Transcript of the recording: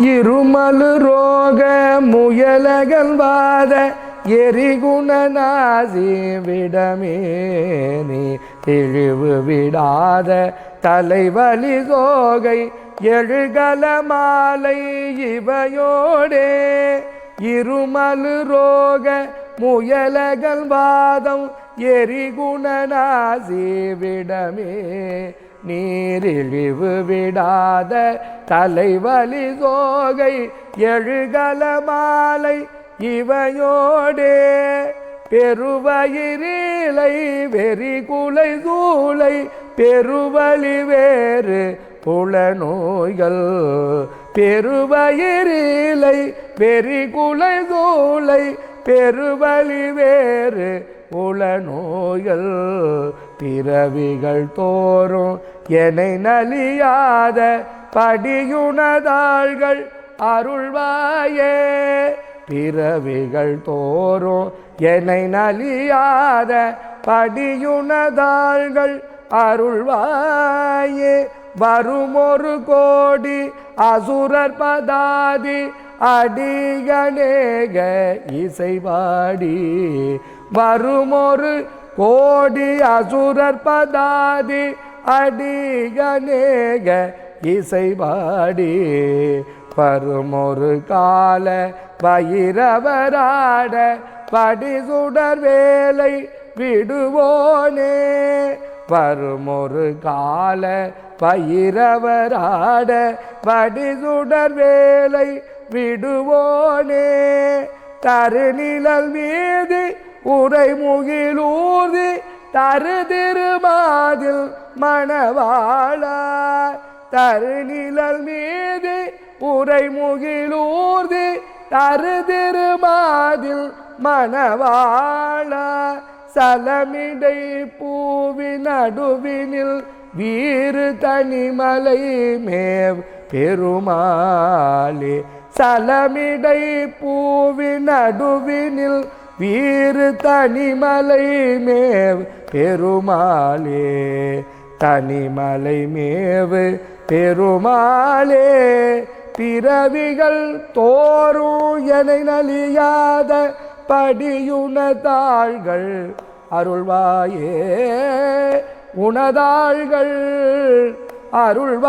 இருமலு ரோக முயலகல்வாத எரிகுணநாசி விடமேனி இழிவு விடாத தலைவலி சோகை எழுகல மாலை இவையோடே இருமலு ரோக முயலகல்வாதம் எரிகுணநாசி விடமே நீரிழிவு விடாத தலைவலி சோகை எழுகல மாலை இவையோடே பெருவயிரிலை வெறி குலை சூளை பெருவலி வேறு புலநோய்கள் பெருவயிரிலை வெறி குலை சூளை பெருவலி வேறு புலநோய்கள் பிறவிகள் தோறும் என்னை நலியாத படியுணதாள்கள் அருள்வாயே பிறவிகள் தோறும் என்னை நலியாத படியுணதாள்கள் அருள்வாயே வருமொரு கோடி அசுரர் பதாதி அடிகணேக இசைவாடி வருமொரு கோடி அசுரர் பதாதி அடிகணேக இசைவாடி வருமொரு கால பயிரவராட படிசுடர் வேலை விடுவோனே வருமொரு கால பயிரவராட படிசுடர் வேலை விடுவோனே தருநிழல் மீது உரை முகிலூர்தி தரு திருமாதில் மணவாளா தருநிழல் மீது உரை முகிலூர்தி தரு திருமாதில் மணவாளா சலமிடை பூவின் நடுவினில் வீறு தனிமலை மேவ் பெருமாளே சலமிடை பூவின் நடுவினில் வீறு தனிமலை மேவ் பெருமாளே தனிமலை மேவு பெருமாளே பிறவிகள் தோறும் என்னை நலியாத படியுணதாள்கள் அருள்வாயே உணதாள்கள் அருள்வாயே.